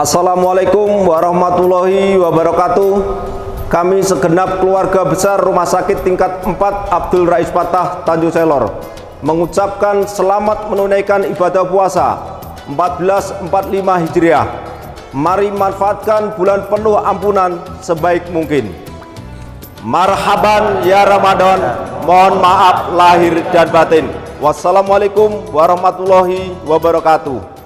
Assalamualaikum warahmatullahi wabarakatuh. Kami segenap keluarga besar Rumah Sakit Tingkat 4 Abdul Rais Patah Tanjung Selor mengucapkan selamat menunaikan ibadah puasa 1445 Hijriah. Mari manfaatkan bulan penuh ampunan sebaik mungkin. Marhaban ya Ramadan. Mohon maaf lahir dan batin. Wassalamualaikum warahmatullahi wabarakatuh.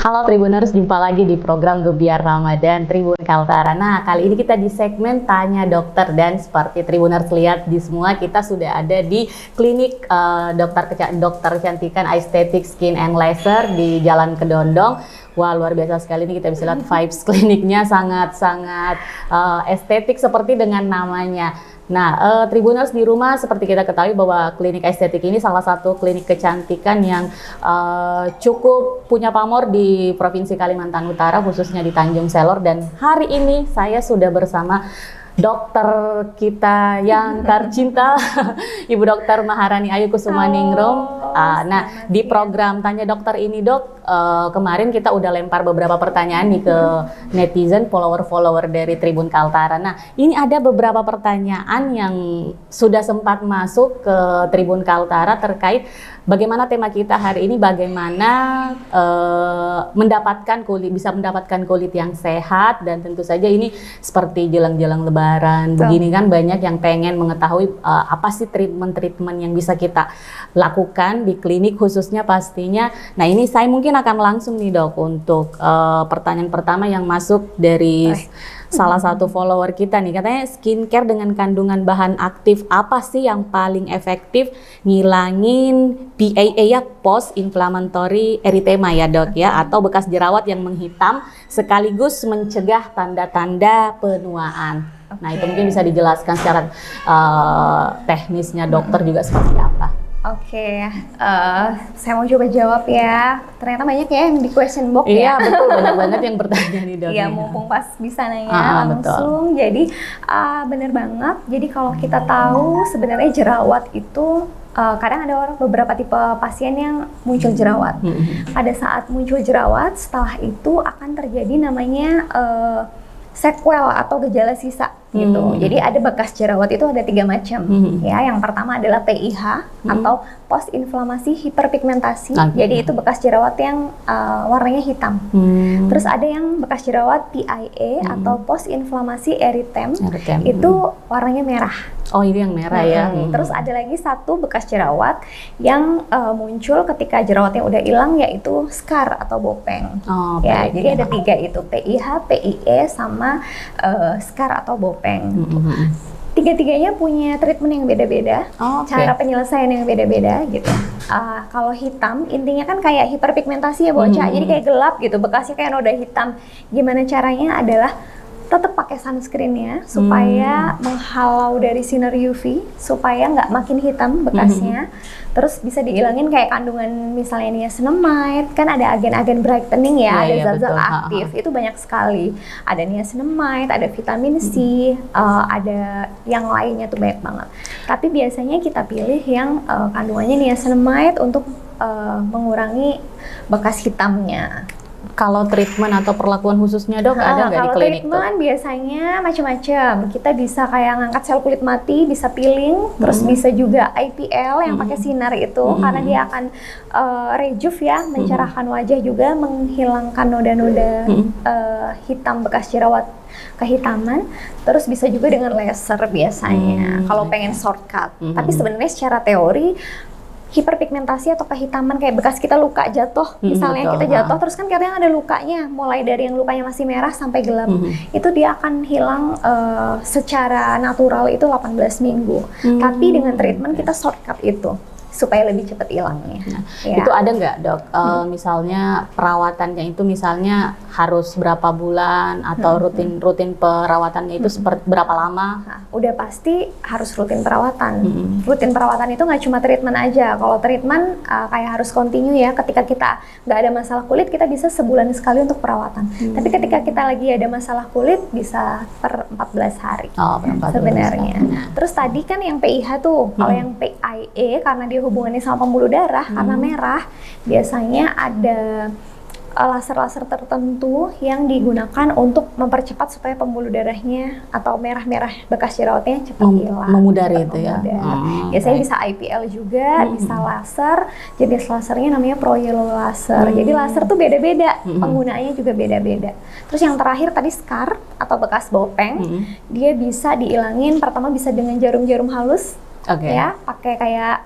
Halo Tribuners, jumpa lagi di program Gebiar Ramadan Tribun Kaltara. Nah, kali ini kita di segmen Tanya Dokter, dan seperti Tribuners lihat di semua, kita sudah ada di klinik dokter kecantikan Aesthetic Skin and Laser di Jalan Kedondong. Wah, luar biasa sekali ini, kita bisa lihat vibes kliniknya sangat-sangat estetik seperti dengan namanya. Nah, Tribuners di rumah, seperti kita ketahui bahwa klinik estetik ini salah satu klinik kecantikan yang cukup punya pamor di Provinsi Kalimantan Utara, khususnya di Tanjung Selor. Dan hari ini saya sudah bersama dokter kita yang tercinta, Ibu Dokter Maharani Ayu Kusumaningrum. Nah, di program Tanya Dokter ini, Dok, kemarin kita udah lempar beberapa pertanyaan nih ke netizen, follower-follower dari Tribun Kaltara. Nah, ini ada beberapa pertanyaan yang sudah sempat masuk ke Tribun Kaltara terkait bagaimana tema kita hari ini, bagaimana bisa mendapatkan kulit yang sehat. Dan tentu saja ini seperti jelang-jelang Lebaran begini kan, banyak yang pengen mengetahui apa sih treatment yang bisa kita lakukan di klinik khususnya pastinya. Nah, ini saya mungkin akan langsung nih, Dok, untuk pertanyaan pertama yang masuk dari salah satu follower kita nih. Katanya skincare dengan kandungan bahan aktif apa sih yang paling efektif ngilangin PAA ya, post inflammatory erythema ya, Dok ya, atau bekas jerawat yang menghitam sekaligus mencegah tanda-tanda penuaan. Nah, itu mungkin bisa dijelaskan secara teknisnya dokter juga seperti apa. Oke, saya mau coba jawab ya. Ternyata banyak ya yang di question box ya. Iya, betul, banyak banget yang bertanya nih, Dok. Iya, mumpung pas bisa nanya langsung. Betul. Jadi bener banget. Jadi kalau kita tahu sebenarnya jerawat itu kadang ada beberapa tipe pasien yang muncul jerawat. Pada saat muncul jerawat, setelah itu akan terjadi namanya sequel atau gejala sisa gitu. Jadi ada bekas jerawat itu ada 3 macam ya. Yang pertama adalah PIH atau post inflamasi hiperpigmentasi. Jadi itu bekas jerawat yang warnanya hitam. Terus ada yang bekas jerawat PIA atau post inflamasi erythema. Itu warnanya merah. Oh, ini yang merah ya. Terus ada lagi satu bekas jerawat yang muncul ketika jerawatnya udah hilang, yaitu scar atau bopeng. Ya, jadi ada 3 itu, PIH, PIE, sama scar atau bopeng. Tiga-tiganya punya treatment yang beda-beda, cara penyelesaian yang beda-beda gitu. Kalau hitam, intinya kan kayak hiperpigmentasi ya, bocah. Jadi kayak gelap gitu, bekasnya kayak noda hitam. Gimana caranya adalah tetap pakai sunscreennya supaya menghalau dari sinar UV, supaya nggak makin hitam bekasnya. Terus bisa dihilangin kayak kandungan misalnya niacinamide, kan ada agen-agen brightening ya, ada zat-zat aktif, itu banyak sekali. Ada niacinamide, ada vitamin C, ada yang lainnya tuh banyak banget. Tapi biasanya kita pilih yang kandungannya niacinamide untuk mengurangi bekas hitamnya. Kalau treatment atau perlakuan khususnya dok, ada nggak di Kalau klinik tuh? treatment biasanya macam-macam. Kita bisa kayak ngangkat sel kulit mati, bisa peeling, terus bisa juga IPL yang pakai sinar itu, karena dia akan rejuve ya, mencerahkan wajah juga, menghilangkan noda-noda hitam bekas jerawat kehitaman. Terus bisa juga dengan laser biasanya kalau pengen shortcut. Tapi sebenarnya secara teori hiperpigmentasi atau kehitaman kayak bekas kita luka jatuh, misalnya kita jatuh terus kan kadang ada lukanya, mulai dari yang lukanya masih merah sampai gelap, itu dia akan hilang secara natural itu 18 minggu. Tapi dengan treatment kita shortcut itu supaya lebih cepat hilangnya. Nah, itu ada nggak dok? Misalnya perawatannya itu misalnya harus berapa bulan atau rutin perawatannya itu seperti berapa lama? Nah, udah pasti harus rutin perawatan. Rutin perawatan itu nggak cuma treatment aja. Kalau treatment kayak harus continue ya. Ketika kita nggak ada masalah kulit, kita bisa sebulan sekali untuk perawatan. Tapi ketika kita lagi ada masalah kulit, bisa per 14 hari. Oh, per 14 sebenarnya. hari. Terus tadi kan yang PIH tuh, kalau yang PIE karena dia hubungannya sama pembuluh darah, karena merah, biasanya ada laser-laser tertentu yang digunakan untuk mempercepat supaya pembuluh darahnya atau merah-merah bekas jerawatnya cepat hilang. Memudari cepat itu ya? memudar. Biasanya bisa IPL juga, bisa laser. Jenis lasernya namanya Pro-Yellow laser. Jadi laser tuh beda-beda, penggunaannya juga beda-beda. Terus yang terakhir tadi scar atau bekas bopeng, dia bisa dihilangin. Pertama bisa dengan jarum-jarum halus, ya, pakai kayak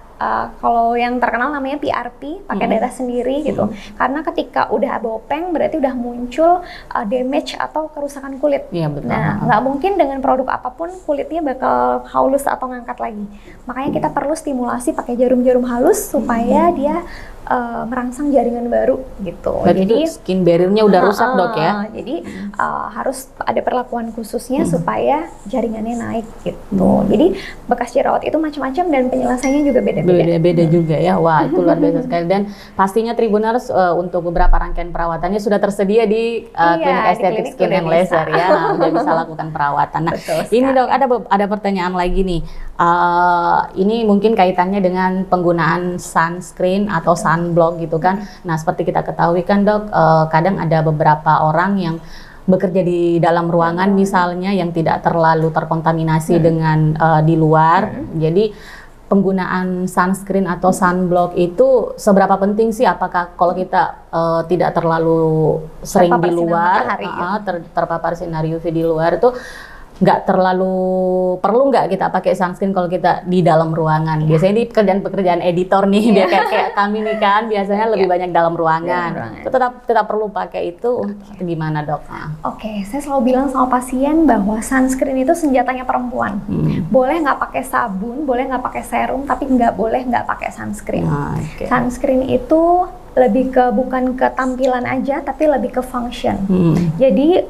kalau yang terkenal namanya PRP, pakai darah sendiri gitu. Karena ketika udah bopeng berarti udah muncul damage atau kerusakan kulit. Iya, betul. Nah, nggak mungkin dengan produk apapun kulitnya bakal halus atau ngangkat lagi. Makanya kita perlu stimulasi pakai jarum-jarum halus supaya dia merangsang jaringan baru gitu. Jadi skin barrier-nya udah rusak dok ya? Jadi harus ada perlakuan khususnya supaya jaringannya naik gitu. Jadi bekas jerawat itu macam-macam dan penyelesaiannya juga beda-beda. Beda-beda juga ya. Wah, itu luar biasa sekali. Dan pastinya Tribuners untuk beberapa rangkaian perawatannya sudah tersedia di klinik estetik skin and laser ya. Nah, udah bisa lakukan perawatan. Nah, ini dok ada pertanyaan lagi nih. Ini mungkin kaitannya dengan penggunaan sunscreen atau sunblock gitu kan. Nah, seperti kita ketahui kan dok, kadang ada beberapa orang yang bekerja di dalam ruangan misalnya yang tidak terlalu terkontaminasi dengan di luar. Jadi penggunaan sunscreen atau sunblock itu seberapa penting sih? Apakah kalau kita tidak terlalu sering di luar, terpapar sinar UV di luar itu nggak terlalu perlu nggak kita pakai sunscreen kalau kita di dalam ruangan? Biasanya di pekerjaan editor nih, dia kayak kami nih kan biasanya lebih banyak dalam ruangan. Itu tetap perlu pakai itu. Gimana dok? Oke, saya selalu bilang sama pasien bahwa sunscreen itu senjatanya perempuan. Boleh nggak pakai sabun, boleh nggak pakai serum, tapi nggak boleh nggak pakai sunscreen. Sunscreen itu lebih ke bukan ke tampilan aja, tapi lebih ke function. Jadi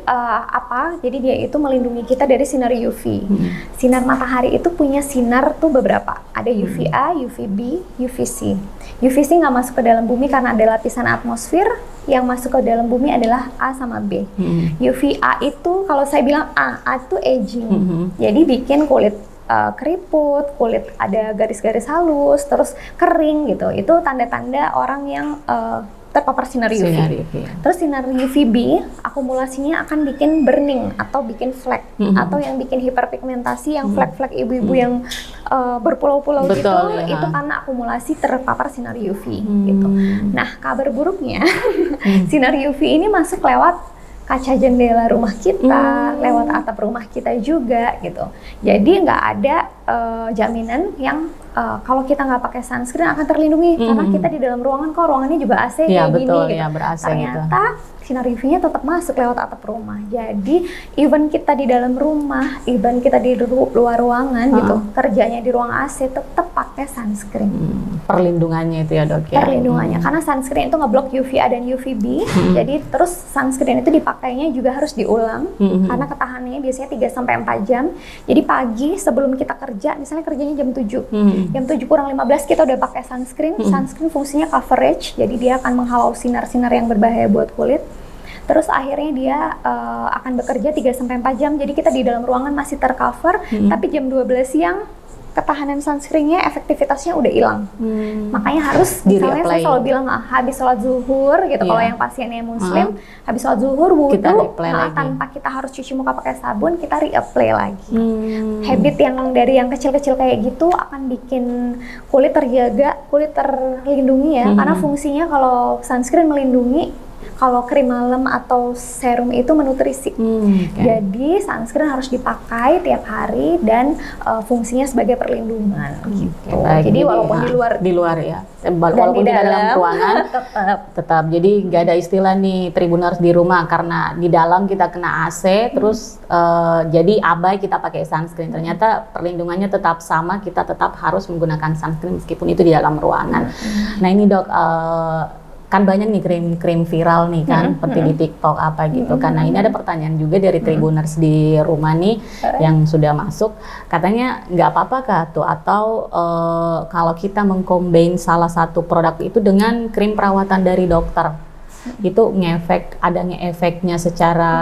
Jadi dia itu melindungi kita dari sinar UV. Sinar matahari itu punya sinar tuh beberapa. Ada UVA, UVB, UVC. UVC nggak masuk ke dalam bumi karena ada lapisan atmosfer. Yang masuk ke dalam bumi adalah A sama B. UVA itu kalau saya bilang A itu aging. Jadi bikin kulit keriput, kulit ada garis-garis halus, terus kering gitu. Itu tanda-tanda orang yang terpapar sinar UV. Terus sinar UVB akumulasinya akan bikin burning atau bikin flek atau yang bikin hiperpigmentasi, yang flek-flek ibu-ibu yang berpulau-pulau gitu, itu karena akumulasi terpapar sinar UV gitu. Nah, kabar buruknya sinar UV ini masuk lewat kaca jendela rumah kita, lewat atap rumah kita juga gitu. Jadi nggak ada jaminan yang kalau kita nggak pakai sunscreen akan terlindungi karena kita di dalam ruangan kok ruangannya juga AC kayak gini gitu. Ya, ber-AC ternyata sinar UV-nya tetap masuk lewat atap rumah. Jadi even kita di dalam rumah, even kita di luar ruangan gitu, kerjanya di ruang AC tetap pakai sunscreen. Perlindungannya itu ya dok ya? Perlindungannya, karena sunscreen itu ngeblok UVA dan UVB, jadi terus sunscreen itu dipakainya juga harus diulang, karena ketahanannya biasanya 3-4 jam. Jadi pagi sebelum kita kerja, misalnya kerjanya jam 7, jam 7 kurang 15 kita udah pakai sunscreen. Sunscreen fungsinya coverage, jadi dia akan menghalau sinar-sinar yang berbahaya buat kulit. Terus akhirnya dia akan bekerja 3-4 jam, jadi kita di dalam ruangan masih tercover, tapi jam 12 siang ketahanan sunscreennya, efektivitasnya udah hilang. Makanya harus, misalnya saya selalu bilang habis sholat zuhur gitu, kalau yang pasiennya muslim, habis sholat zuhur wudhu, tanpa kita harus cuci muka pakai sabun, kita reapply lagi. Habit yang kecil-kecil kayak gitu akan bikin kulit terjaga, kulit terlindungi ya, karena fungsinya kalau sunscreen melindungi, kalau krim malam atau serum itu menutrisi. Jadi sunscreen harus dipakai tiap hari dan fungsinya sebagai perlindungan gitu. Jadi walaupun di luar ya, walaupun di dalam ruangan tetap. Jadi nggak ada istilah nih Tribuners di rumah karena di dalam kita kena AC terus jadi abai kita pakai sunscreen. Ternyata perlindungannya tetap sama, kita tetap harus menggunakan sunscreen meskipun itu di dalam ruangan. Nah ini Dok, kan banyak nih krim-krim viral nih kan, seperti di TikTok apa gitu. Karena ini ada pertanyaan juga dari Tribuners di rumah nih yang sudah masuk. Katanya nggak apa-apa kah tuh, atau kalau kita mengcombine salah satu produk itu dengan krim perawatan dari dokter, itu ada efeknya secara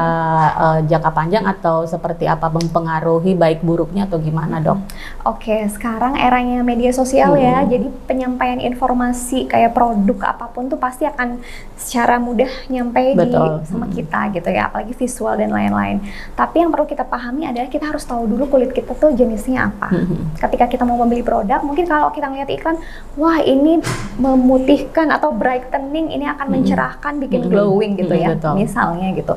jangka panjang atau seperti apa, mempengaruhi baik buruknya atau gimana Dok? Oke, sekarang eranya media sosial ya, jadi penyampaian informasi kayak produk apapun tuh pasti akan secara mudah nyampe sama kita gitu ya, apalagi visual dan lain-lain. Tapi yang perlu kita pahami adalah kita harus tahu dulu kulit kita tuh jenisnya apa. Ketika kita mau membeli produk, mungkin kalau kita ngeliat iklan, wah ini memutihkan atau brightening, ini akan mencerahkan, bikin glowing gitu ya, misalnya gitu.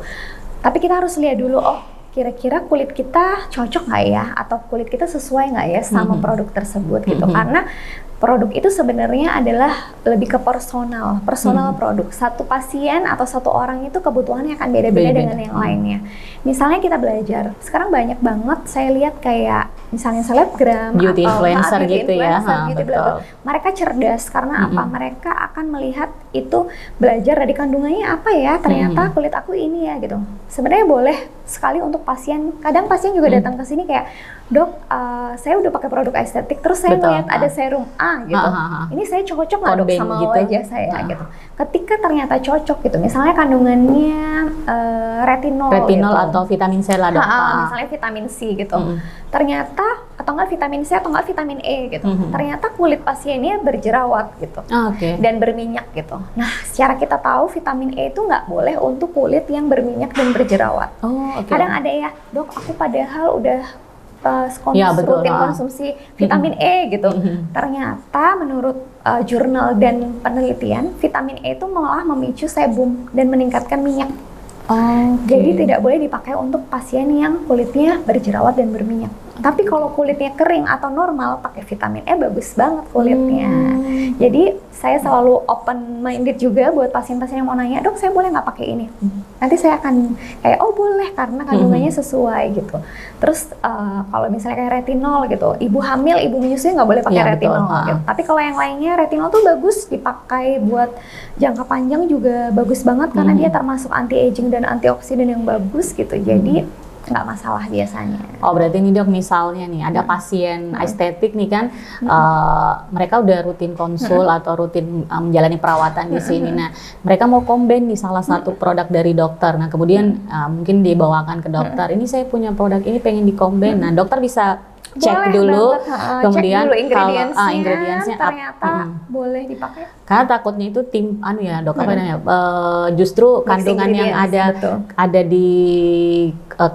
Tapi kita harus lihat dulu, oh kira-kira kulit kita cocok nggak ya, atau kulit kita sesuai nggak ya sama produk tersebut gitu. Karena produk itu sebenarnya adalah lebih ke personal produk. Satu pasien atau satu orang itu kebutuhannya akan beda-beda dengan yang lainnya. Misalnya kita belajar, sekarang banyak banget saya lihat kayak misalnya selebgram, beauty influencer gitu ya. Mereka cerdas karena apa? Mereka akan melihat itu, belajar dari kandungannya apa ya, ternyata kulit aku ini ya gitu. Sebenarnya boleh sekali untuk pasien, kadang pasien juga datang ke sini kayak, Dok, saya udah pakai produk estetik, terus saya melihat ada serum A gitu. Ini saya cocok nggak Dok sama gitu wajah saya gitu. Ketika ternyata cocok gitu, misalnya kandungannya retinol gitu, atau vitamin C lah Dok. Misalnya vitamin C gitu. Ternyata, atau nggak vitamin C atau nggak vitamin E gitu. Ternyata kulit pasiennya berjerawat gitu. Dan berminyak gitu. Nah, secara kita tahu vitamin E itu nggak boleh untuk kulit yang berminyak dan berjerawat. Kadang ada ya, Dok, aku padahal udah rutin konsumsi vitamin E gitu. Ternyata menurut jurnal dan penelitian, vitamin E itu malah memicu sebum dan meningkatkan minyak. Jadi tidak boleh dipakai untuk pasien yang kulitnya berjerawat dan berminyak. Tapi kalau kulitnya kering atau normal, pakai vitamin E bagus banget kulitnya. Jadi saya selalu open minded juga buat pasien-pasien yang mau nanya, Dok saya boleh nggak pakai ini? Nanti saya akan kayak, oh boleh karena kandungannya sesuai gitu. Terus kalau misalnya kayak retinol gitu, ibu hamil, ibu menyusui nggak boleh pakai retinol gitu. Tapi kalau yang lainnya, retinol tuh bagus dipakai buat jangka panjang juga bagus banget karena dia termasuk anti-aging dan antioksidan yang bagus gitu. Jadi nggak masalah biasanya. Oh berarti nih Dok, misalnya nih ada pasien estetik nih kan, mereka udah rutin konsul atau rutin menjalani perawatan di sini. Nah mereka mau combine nih salah satu produk dari dokter. Nah kemudian mungkin dibawakan ke dokter. Ini saya punya produk ini pengen di-combine. Nah dokter bisa cek dulu, kemudian kalau ingredientsnya ternyata boleh dipakai. Karena takutnya itu Dok, apa namanya? Justru kandungan yang ada di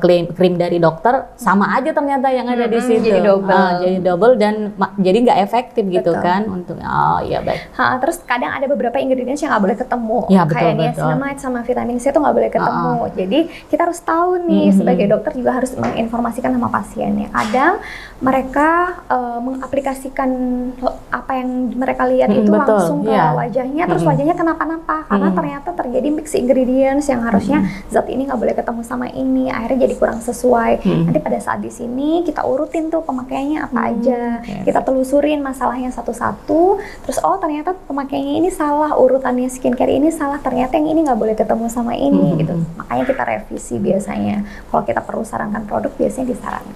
krim dari dokter sama aja ternyata yang ada di situ. Jadi double dan jadi nggak efektif gitu kan untuk baik. Terus kadang ada beberapa ingredients yang nggak boleh ketemu. Kayak niacinamide sama vitamin C itu nggak boleh ketemu. Jadi kita harus tahu nih sebagai dokter juga harus menginformasikan sama pasiennya. Kadang mereka mengaplikasikan apa yang mereka lihat itu langsung ke wajahnya, terus wajahnya kenapa-napa karena ternyata terjadi mix ingredients yang harusnya zat ini nggak boleh ketemu sama ini, akhirnya jadi kurang sesuai. Nanti pada saat di sini kita urutin tuh pemakaiannya apa aja, kita telusurin masalahnya satu-satu, terus ternyata pemakaiannya ini salah, urutannya skincare ini salah, ternyata yang ini nggak boleh ketemu sama ini gitu. Makanya kita revisi biasanya. Kalau kita perlu sarankan produk biasanya disarankan.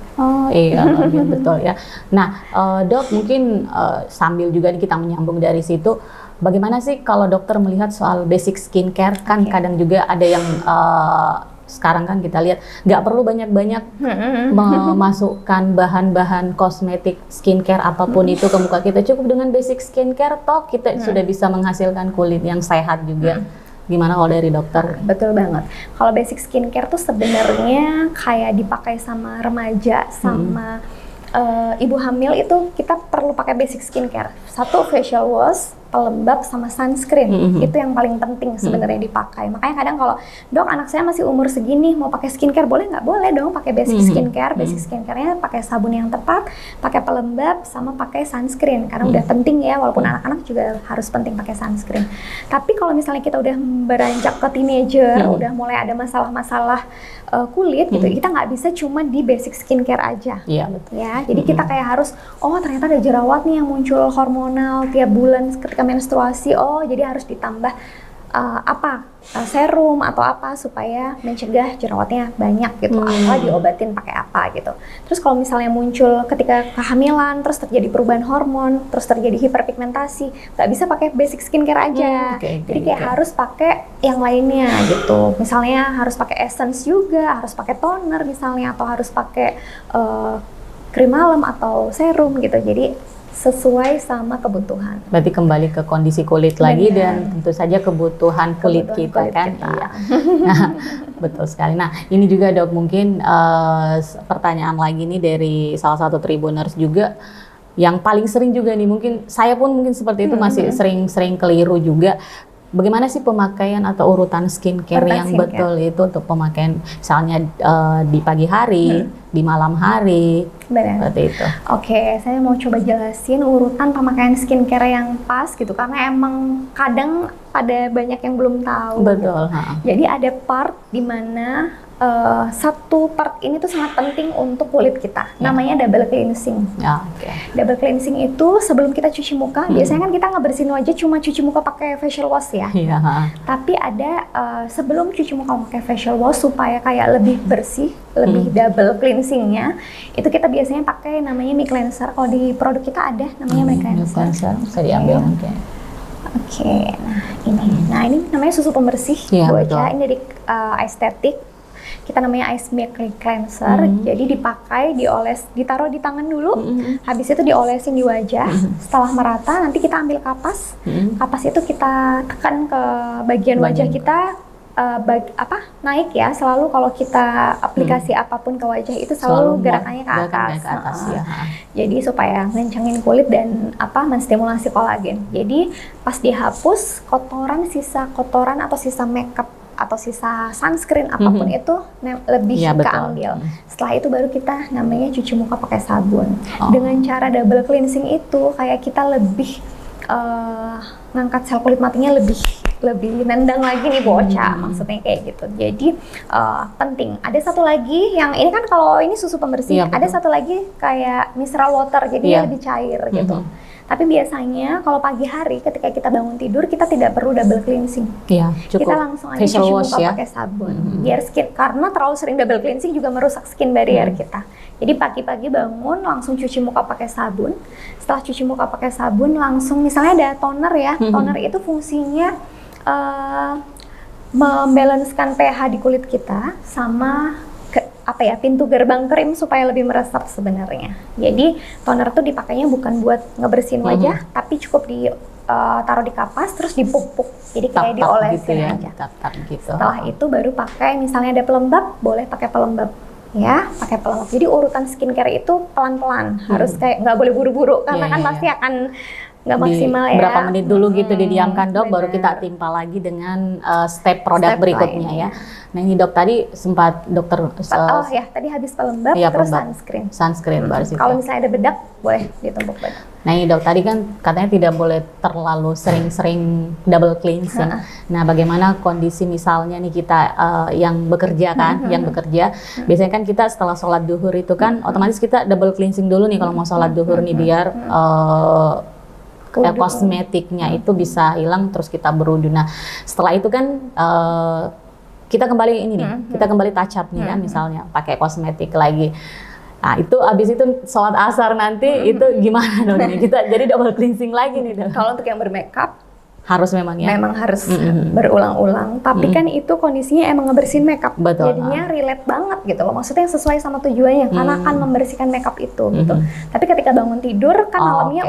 Betul ya. Nah, Dok, mungkin sambil juga kita menyambung dari situ, bagaimana sih kalau dokter melihat soal basic skincare? Kan kadang juga ada yang sekarang kan kita lihat nggak perlu banyak-banyak memasukkan bahan-bahan kosmetik skincare apapun itu ke muka kita, cukup dengan basic skincare toh kita sudah bisa menghasilkan kulit yang sehat juga. Gimana kalau dari dokter? Betul banget. Kalau basic skincare tuh sebenarnya kayak dipakai sama remaja, sama ibu hamil itu kita perlu pakai basic skincare. Satu, facial wash, pelembab, sama sunscreen. Itu yang paling penting sebenarnya dipakai. Makanya kadang kalau, dok anak saya masih umur segini mau pakai skincare, boleh nggak? Boleh dong pakai basic skincare. Basic skincare-nya pakai sabun yang tepat, pakai pelembab, sama pakai sunscreen. Karena udah penting ya, walaupun anak-anak juga harus penting pakai sunscreen. Tapi kalau misalnya kita udah beranjak ke teenager, udah mulai ada masalah-masalah kulit gitu, kita nggak bisa cuma di basic skincare aja. Iya, betul. Ya, jadi kita kayak harus, oh ternyata ada jerawat nih yang muncul hormonal tiap bulan ketika menstruasi, oh jadi harus ditambah serum atau apa supaya mencegah jerawatnya banyak gitu, atau diobatin pakai apa gitu. Terus kalau misalnya muncul ketika kehamilan, terus terjadi perubahan hormon, terus terjadi hiperpigmentasi, nggak bisa pakai basic skincare aja. Jadi kayak harus pakai yang lainnya gitu. Misalnya harus pakai essence juga, harus pakai toner misalnya, atau harus pakai krim malam atau serum gitu. Jadi sesuai sama kebutuhan. Berarti kembali ke kondisi kulit lagi dan tentu saja kebutuhan kulit kita kan. Iya. Nah, betul sekali. Nah, ini juga Dok mungkin pertanyaan lagi nih dari salah satu Tribuners juga yang paling sering juga nih, mungkin saya pun mungkin seperti itu masih sering keliru juga. Bagaimana sih pemakaian atau urutan skincare yang betul itu untuk pemakaian misalnya di pagi hari, di malam hari, seperti itu. Oke, saya mau coba jelasin urutan pemakaian skincare yang pas gitu, karena emang kadang ada banyak yang belum tahu. Betul. Gitu. Jadi ada part di mana satu part ini tuh sangat penting untuk kulit kita, namanya double cleansing. Double cleansing itu sebelum kita cuci muka, biasanya kan kita ngebersihin wajah cuma cuci muka pakai facial wash ya. Tapi ada sebelum cuci muka pakai facial wash supaya kayak lebih bersih, lebih double cleansingnya, itu kita biasanya pakai namanya Mi Cleanser. Kalau di produk kita ada namanya Mi Cleanser. Bisa diambil mungkin. Oke, nah ini namanya susu pembersih wajah. Ini dari estetik. Kita namanya Ice Milk Cleanser. Jadi dipakai, dioles, ditaruh di tangan dulu, habis itu diolesin di wajah. Setelah merata, nanti kita ambil kapas. Kapas itu kita tekan ke bagian wajah kita, naik ya. Selalu kalau kita aplikasi apapun ke wajah itu selalu gerakannya ke atas. Jadi supaya ngencengin kulit dan menstimulasi kolagen. Jadi pas dihapus sisa kotoran atau sisa makeup atau sisa sunscreen apapun itu lebih keambil. Setelah itu baru kita namanya cuci muka pakai sabun. Dengan cara double cleansing itu kayak kita lebih ngangkat sel kulit matinya lebih nendang lagi nih bocah, maksudnya kayak gitu. Jadi penting. Ada satu lagi yang ini kan kalau ini susu pembersih, ada satu lagi kayak mineral water, jadi dia lebih cair gitu. Tapi biasanya kalau pagi hari ketika kita bangun tidur kita tidak perlu double cleansing. Cukup kita langsung aja cuci muka pakai sabun. Biar skin, karena terlalu sering double cleansing juga merusak skin barrier kita. Jadi pagi-pagi bangun langsung cuci muka pakai sabun. Setelah cuci muka pakai sabun langsung misalnya ada toner ya. Toner itu fungsinya membalancekan pH di kulit kita sama pintu gerbang krim supaya lebih meresap sebenarnya. Jadi toner tuh dipakainya bukan buat ngebersihin wajah, tapi cukup taruh di kapas terus dipupuk. Jadi kayak diolesin aja. Setelah itu baru pakai, misalnya ada pelembab, boleh pakai pelembab. Ya, pakai pelembab. Jadi urutan skincare itu pelan-pelan, harus kayak nggak boleh buru-buru karena kan pasti akan nggak maksimal ya. Berapa menit dulu gitu didiamkan Dok, baru kita timpa lagi dengan step produk berikutnya ya. Nah ini Dok tadi sempat dokter tadi habis pelembab terus sunscreen baru sih. Kalau misalnya ada bedak boleh ditumpuk bedak. Nah ini Dok tadi kan katanya tidak boleh terlalu sering double cleansing. Nah bagaimana kondisi misalnya nih kita yang bekerja kan, biasanya kan kita setelah sholat duhur itu kan otomatis kita double cleansing dulu nih kalau mau sholat duhur nih biar kosmetiknya itu bisa hilang terus kita berwudu. Nah setelah itu kan kita kembali kita kembali touch up nih kan, misalnya pakai kosmetik lagi. Nah itu abis itu sholat asar nanti itu gimana dong nih? Kita jadi double cleansing lagi nih dong. Kalau untuk yang bermakeup Harus memang ya. Memang harus berulang-ulang. Tapi kan itu kondisinya emang ngebersihin makeup. Betul. Jadinya relate banget gitu loh. Maksudnya sesuai sama tujuannya karena akan membersihkan makeup itu gitu. Tapi ketika bangun tidur kan malamnya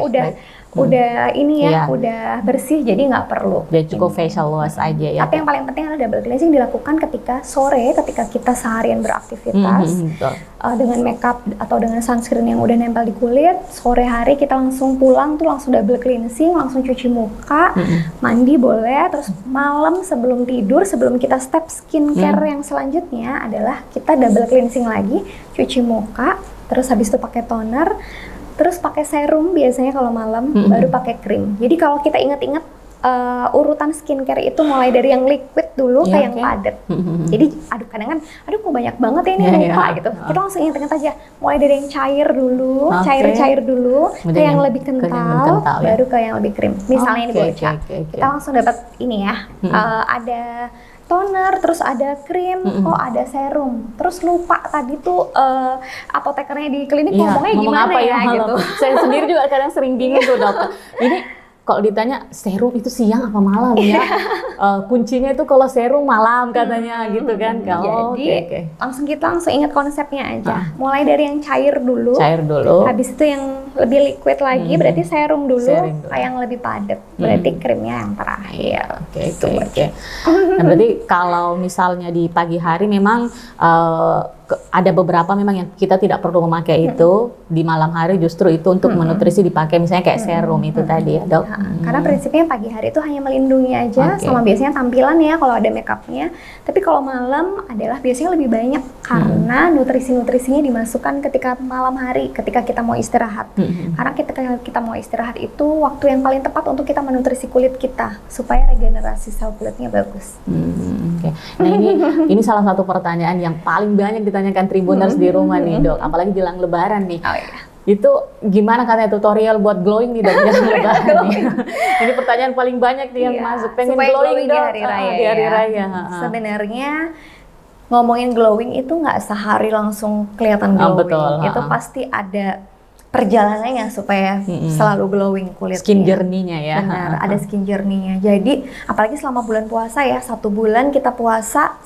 udah ini ya, udah bersih, jadi nggak perlu. Udah cukup facial wash aja ya. Tapi yang paling penting adalah double cleansing dilakukan ketika sore, ketika kita seharian beraktivitas dengan makeup atau dengan sunscreen yang udah nempel di kulit. Sore hari kita langsung pulang tuh langsung double cleansing, langsung cuci muka, mandi boleh. Terus malam sebelum tidur, sebelum kita step skincare yang selanjutnya adalah kita double cleansing lagi, cuci muka, terus habis itu pakai toner. Terus pakai serum biasanya kalau malam, baru pakai krim. Jadi kalau kita ingat-ingat urutan skincare itu mulai dari yang liquid dulu ke yang padat. Jadi kadang kan, kok banyak banget ya ini lupa gitu. Kita langsung ingat-ingat aja, mulai dari yang cair dulu, cair-cair dulu, ke yang lebih kental, baru ke yang lebih krim. Misalnya ini Bocha, kita langsung dapat ini ya, ada toner, terus ada krim, ada serum, terus lupa tadi tuh apotekernya di klinik ngomongnya gimana ya gitu. Saya sendiri juga kadang sering bingung tuh dokter. Ini kalau ditanya serum itu siang apa malam ya? Kuncinya itu kalau serum malam katanya gitu kan. Jadi kita langsung ingat konsepnya aja. Mulai dari yang cair dulu. Habis itu yang lebih liquid lagi berarti serum dulu. Yang lebih padat berarti krimnya yang terakhir. Oke. Nah, berarti kalau misalnya di pagi hari memang ada beberapa memang yang kita tidak perlu memakai itu, di malam hari justru itu untuk menutrisi dipakai misalnya kayak serum itu tadi ya dok. Karena prinsipnya pagi hari itu hanya melindungi aja sama biasanya tampilan ya kalau ada makeupnya. Tapi kalau malam adalah biasanya lebih banyak karena nutrisi-nutrisinya dimasukkan ketika malam hari, ketika kita mau istirahat. Karena ketika kita mau istirahat itu waktu yang paling tepat untuk kita menutrisi kulit kita supaya regenerasi sel kulitnya bagus. Nah ini salah satu pertanyaan yang paling banyak ditanyakan Tribuners di rumah nih dok, apalagi jelang Lebaran nih. Itu gimana katanya tutorial buat glowing nih dok jelang Lebaran nih? Ini pertanyaan paling banyak nih yang masuk, pengen glowing dok di hari raya. Sebenarnya ngomongin glowing itu nggak sehari langsung kelihatan glowing. Itu pasti ada perjalanannya supaya selalu glowing kulitnya. Skin journey-nya ya. Benar, ada skin journey-nya. Jadi apalagi selama bulan puasa ya, 1 bulan kita puasa,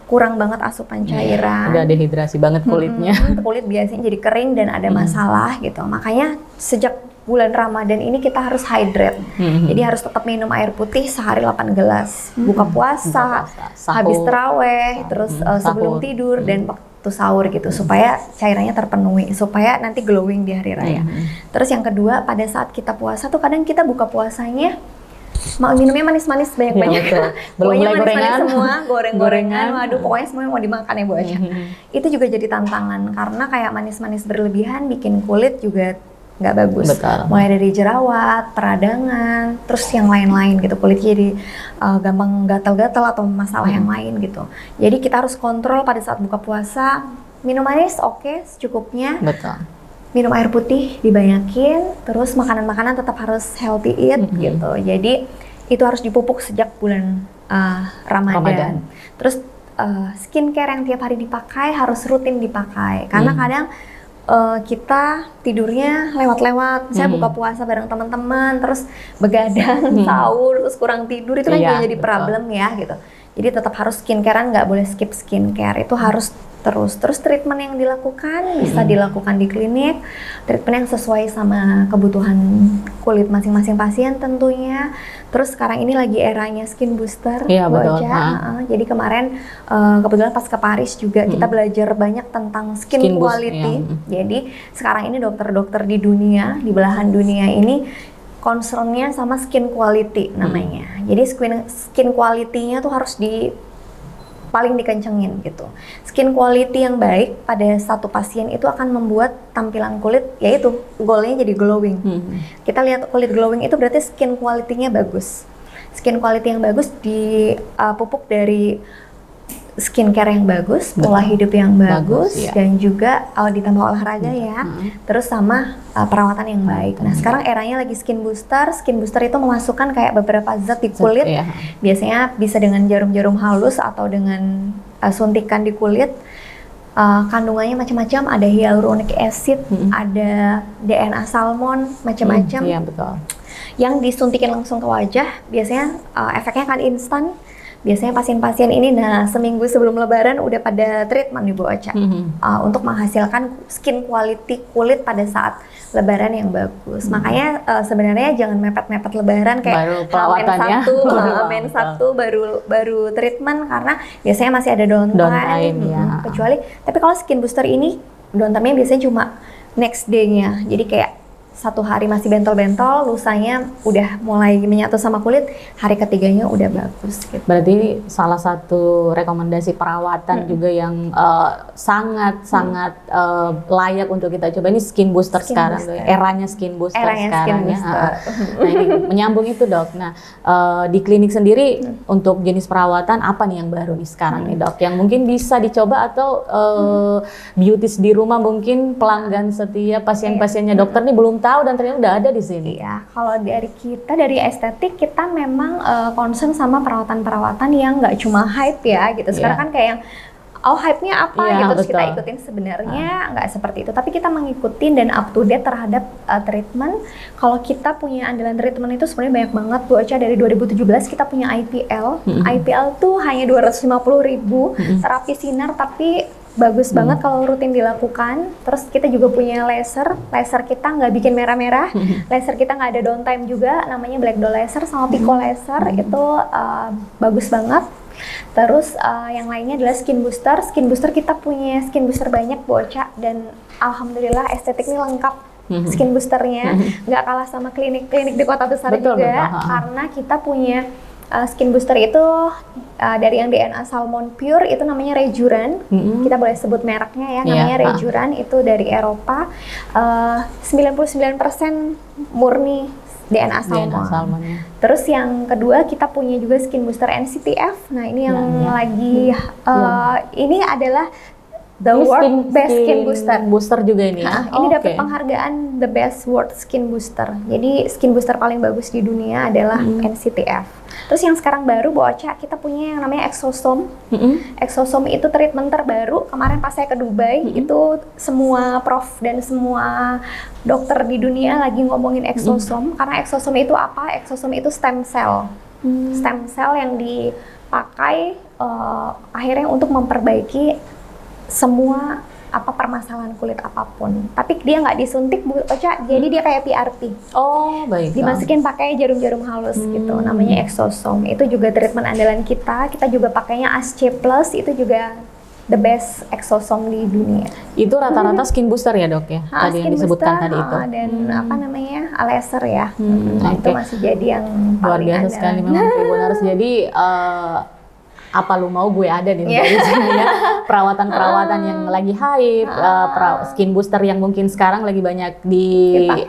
kurang banget asupan cairan. Udah dehidrasi banget kulitnya. Kulit biasanya jadi kering dan ada masalah gitu. Makanya sejak bulan Ramadan ini kita harus hydrate. Jadi harus tetap minum air putih sehari 8 gelas. Buka puasa, habis taraweh, terus sebelum tidur dan sahur gitu supaya cairannya terpenuhi, supaya nanti glowing di hari raya. Terus yang kedua, pada saat kita puasa tuh kadang kita buka puasanya minumnya manis-manis banyak-banyak. Belum mulai gorengan semua, goreng-gorengan, waduh pokoknya semua mau dimakan ya Bu Aca. Itu juga jadi tantangan karena kayak manis-manis berlebihan bikin kulit juga nggak bagus. Mulai dari jerawat, peradangan, terus yang lain-lain gitu. Kulit jadi gampang gatal-gatal atau masalah yang lain gitu. Jadi kita harus kontrol pada saat buka puasa. Minum manis secukupnya. Minum air putih dibanyakin. Terus makanan-makanan tetap harus healthy eat gitu. Jadi itu harus dipupuk sejak bulan Ramadan. Terus skincare yang tiap hari dipakai harus rutin dipakai. Karena kadang kita tidurnya lewat-lewat, saya buka puasa bareng teman-teman, terus begadang, sahur, terus kurang tidur, itu kan juga jadi problem ya gitu. Jadi tetap harus skincarean, nggak boleh skip skincare, itu harus terus. Terus treatment yang dilakukan bisa dilakukan di klinik, treatment yang sesuai sama kebutuhan kulit masing-masing pasien tentunya. Terus sekarang ini lagi eranya skin booster, jadi kemarin kebetulan pas ke Paris juga kita belajar banyak tentang skin quality. Jadi sekarang ini dokter-dokter di dunia, di belahan dunia ini concernnya sama skin quality namanya. Jadi skin quality-nya tuh harus paling dikencengin gitu. Skin quality yang baik pada satu pasien itu akan membuat tampilan kulit, yaitu goalnya jadi glowing. Kita lihat kulit glowing itu berarti skin quality-nya bagus. Skin quality yang bagus dipupuk dari skincare yang bagus, pola hidup yang bagus, dan juga ditambah olahraga ya. Terus sama perawatan yang baik. Nah sekarang eranya lagi skin booster. Skin booster itu memasukkan kayak beberapa zat di kulit. Biasanya bisa dengan jarum-jarum halus atau dengan suntikan di kulit. Kandungannya macam-macam. Ada hyaluronic acid, ada DNA salmon, macam-macam. yang disuntikin langsung ke wajah, biasanya efeknya kan instan. Biasanya pasien-pasien ini, nah seminggu sebelum Lebaran udah pada treatment nih Bu Ocha, untuk menghasilkan skin quality kulit pada saat Lebaran yang bagus. Makanya sebenarnya jangan mepet-mepet Lebaran kayak baru perawatan ya. Hamin Sabtu baru treatment, karena biasanya masih ada downtime. Ya. Kecuali, tapi kalau skin booster ini downtime-nya biasanya cuma next day-nya. Jadi kayak 1 hari masih bentol-bentol, lusanya udah mulai menyatu sama kulit, hari ketiganya udah bagus gitu. Berarti ini salah satu rekomendasi perawatan juga yang sangat layak untuk kita coba. Ini skin booster sekarang, eranya skin booster sekarang ya. Nah ini menyambung itu Dok. Nah di klinik sendiri untuk jenis perawatan apa nih yang baru nih sekarang nih Dok? Yang mungkin bisa dicoba atau beauties di rumah mungkin pelanggan setia pasien-pasiennya dokter nih belum tahu dan ternyata udah ada di sini. Ya, kalau dari kita dari estetik kita memang concern sama perawatan-perawatan yang nggak cuma hype ya gitu. Sekarang kan kayak yang hype-nya apa gitu terus kita ikutin, sebenarnya nggak seperti itu. Tapi kita mengikuti dan up to date terhadap treatment. Kalau kita punya andalan treatment itu sebenarnya banyak banget Bu Ocha. Dari 2017 kita punya IPL. IPL tuh hanya 250.000 terapi sinar, tapi bagus banget kalau rutin dilakukan. Terus kita juga punya laser kita nggak bikin merah-merah, laser kita nggak ada downtime juga, namanya Black Doll laser sama Pico laser, itu bagus banget. Terus yang lainnya adalah skin booster kita punya skin booster banyak Bu Ocha, dan alhamdulillah estetik ini lengkap. Skin boosternya nggak kalah sama klinik-klinik di kota besar juga, karena kita punya skin booster itu dari yang DNA Salmon Pure, itu namanya Rejuran. Kita boleh sebut mereknya ya, namanya Rejuran, itu dari Eropa. 99% murni DNA salmon. Terus yang kedua kita punya juga skin booster NCTF. Nah ini yang lagi ini adalah the world best skin booster juga ini ya? Ini dapat penghargaan the best world skin booster. Jadi skin booster paling bagus di dunia adalah NCTF. Terus yang sekarang baru Bu Ocha, kita punya yang namanya Exosome. Exosome itu treatment terbaru. Kemarin pas saya ke Dubai, itu semua prof dan semua dokter di dunia lagi ngomongin Exosome. Karena Exosome itu apa? Exosome itu stem cell. Stem cell yang dipakai akhirnya untuk memperbaiki semua permasalahan kulit apapun. Tapi dia nggak disuntik Bu Ocha, jadi dia kayak PRP. Oh, baik. Dimasukin pakai jarum-jarum halus gitu, namanya Exosome. Itu juga treatment andalan kita. Kita juga pakainya ASC Plus, itu juga the best Exosome di dunia. Itu rata-rata skin booster ya Dok ya? Tadi yang disebutkan tadi itu. Dan laser ya. Itu masih jadi yang luar paling biasa sekali memang Tribuners. Jadi apa lu mau gue ada di sini ya. Perawatan-perawatan yang lagi hype, skin booster yang mungkin sekarang lagi banyak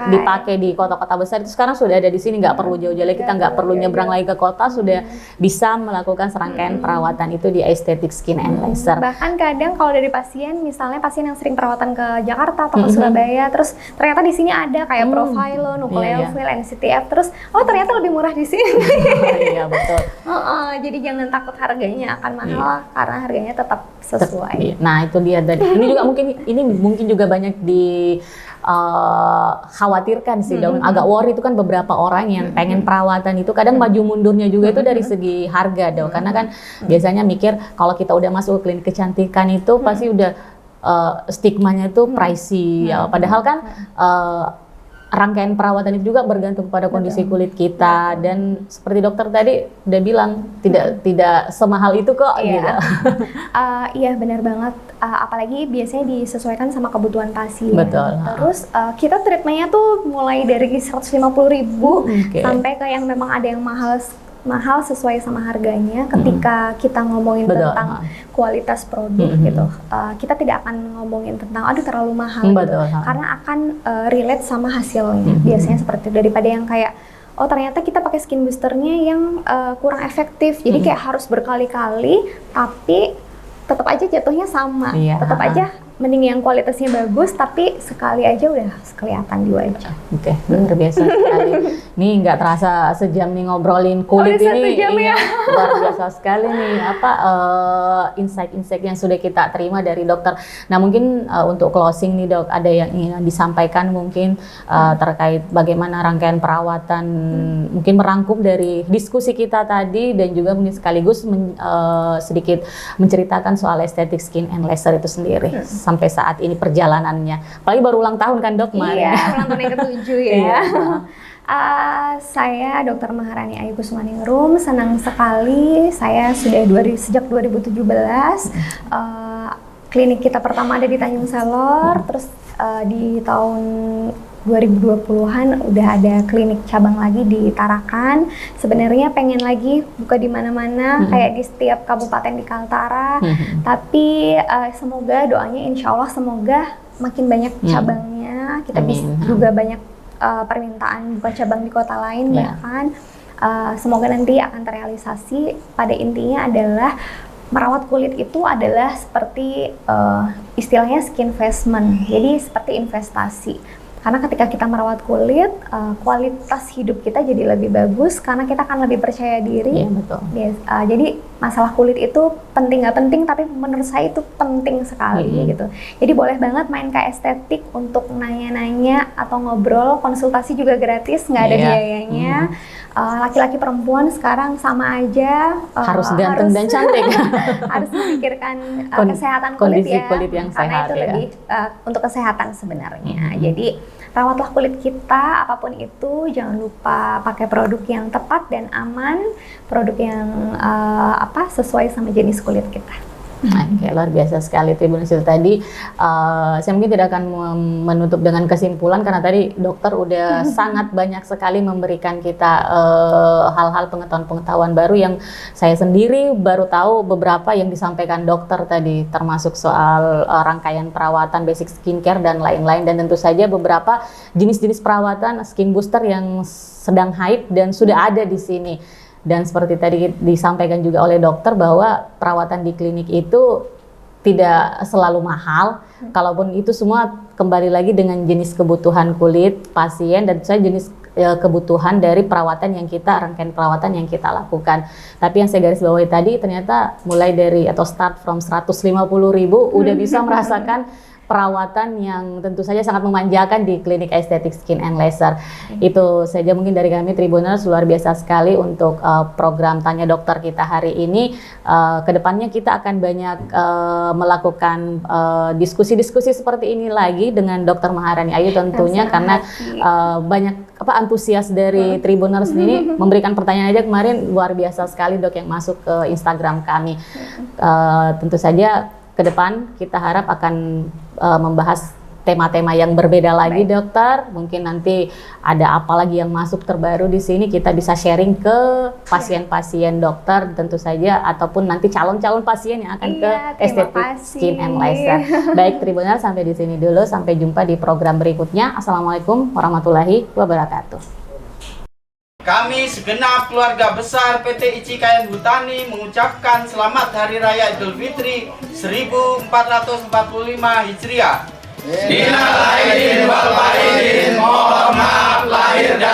dipakai di kota-kota besar, itu sekarang sudah ada di sini, nggak perlu jauh-jauh lagi, kita nggak perlu nyebrang lagi ke kota, sudah bisa melakukan serangkaian perawatan itu di Aesthetic Skin and Laser. Bahkan kadang kalau dari pasien, misalnya pasien yang sering perawatan ke Jakarta atau ke Surabaya, terus ternyata di sini ada kayak Profilo, Nucleophil, NCTF, terus ternyata lebih murah di sini. Iya betul. Jadi jangan takut harganya akan mahal, karena harganya tetap sesuai. Nah itu dia tadi. Ini mungkin juga banyak khawatirkan sih dong. Agak worry itu kan beberapa orang yang pengen perawatan itu kadang maju mundurnya juga itu dari segi harga dong. Karena kan biasanya mikir kalau kita udah masuk ke klinik kecantikan itu pasti udah stigmanya itu pricey. Padahal kan rangkaian perawatan itu juga bergantung pada kondisi kulit kita, dan seperti dokter tadi udah bilang tidak semahal itu kok. Gitu. Iya benar banget. Apalagi biasanya disesuaikan sama kebutuhan pasien. Betul. Terus kita treatmentnya tuh mulai dari 150.000 sampai ke yang memang ada yang mahal sesuai sama harganya. Ketika kita ngomongin tentang kualitas produk gitu, kita tidak akan ngomongin tentang terlalu mahal gitu, karena akan relate sama hasilnya. Biasanya seperti itu, daripada yang kayak ternyata kita pakai skin boosternya yang kurang efektif, jadi kayak harus berkali-kali tapi tetap aja jatuhnya sama, tetap aja mending yang kualitasnya bagus tapi sekali aja udah kelihatan di wajah. Oke, luar biasa sekali. Nih nggak terasa sejam nih ngobrolin kulit ini. Ya. Luar biasa sekali nih insight-insight yang sudah kita terima dari dokter. Nah mungkin untuk closing nih dok, ada yang ingin disampaikan mungkin terkait bagaimana rangkaian perawatan, mungkin merangkum dari diskusi kita tadi dan juga mungkin sekaligus sedikit menceritakan soal estetik skin and laser itu sendiri sampai saat ini perjalanannya. Apalagi baru ulang tahun kan dok kemarin. Iya, ulang tahun yang ke-7 ya. Iya. Saya Dr. Maharani Ayu Kusmaningrum, senang sekali saya sudah sejak 2017 klinik kita pertama ada di Tanjung Selor, terus di tahun 2020-an udah ada klinik cabang lagi di Tarakan. Sebenarnya pengen lagi buka di mana-mana kayak di setiap kabupaten di Kaltara. Tapi semoga doanya insya Allah semoga makin banyak cabangnya. Kita bisa juga banyak permintaan buka cabang di kota lain bahkan. Semoga nanti akan terrealisasi. Pada intinya adalah merawat kulit itu adalah seperti istilahnya skin investment. Jadi seperti investasi. Karena ketika kita merawat kulit, kualitas hidup kita jadi lebih bagus karena kita akan lebih percaya diri. Iya, betul. Jadi masalah kulit itu penting nggak penting, tapi menurut saya itu penting sekali gitu. Jadi boleh banget main ke estetik untuk nanya-nanya atau ngobrol, konsultasi juga gratis, nggak ada biayanya. Laki-laki perempuan sekarang sama aja. Harus ganteng dan cantik. Harus memikirkan kesehatan kulit kondisi ya. kulit yang karena sehat itu ya. lebih untuk kesehatan sebenarnya. Jadi rawatlah kulit kita, apapun itu, jangan lupa pakai produk yang tepat dan aman, produk yang sesuai sama jenis kulit kita. Oke, luar biasa sekali Tribuners itu tadi. Saya mungkin tidak akan menutup dengan kesimpulan karena tadi dokter udah sangat banyak sekali memberikan kita hal-hal pengetahuan baru yang saya sendiri baru tahu beberapa yang disampaikan dokter tadi, termasuk soal rangkaian perawatan basic skincare dan lain-lain, dan tentu saja beberapa jenis-jenis perawatan skin booster yang sedang hype dan sudah ada di sini. Dan seperti tadi disampaikan juga oleh dokter bahwa perawatan di klinik itu tidak selalu mahal. Kalaupun itu semua kembali lagi dengan jenis kebutuhan kulit pasien dan saya jenis kebutuhan dari perawatan yang rangkaian perawatan yang kita lakukan. Tapi yang saya garis bawahi tadi ternyata mulai dari atau start from 150.000 udah bisa merasakan perawatan yang tentu saja sangat memanjakan di klinik estetik skin and laser. Itu saja mungkin dari kami Tribuners, luar biasa sekali untuk program Tanya Dokter kita hari ini. Kedepannya kita akan banyak melakukan diskusi-diskusi seperti ini lagi dengan Dr. Maharani Ayu tentunya karena banyak antusias dari Tribuners ini memberikan pertanyaan aja kemarin luar biasa sekali dok yang masuk ke Instagram kami. Tentu saja ke depan kita harap akan membahas tema-tema yang berbeda lagi dokter. Mungkin nanti ada apa lagi yang masuk terbaru di sini kita bisa sharing ke pasien-pasien dokter tentu saja ataupun nanti calon-calon pasien yang akan ke estetik skin and laser. Baik Tribuners, sampai di sini dulu, sampai jumpa di program berikutnya. Assalamualaikum warahmatullahi wabarakatuh. Kami segenap keluarga besar PT ICI Kayan Butani mengucapkan selamat Hari Raya Idul Fitri 1445 Hijriah. Minal aidin wal faizin, mohon maaf lahir dan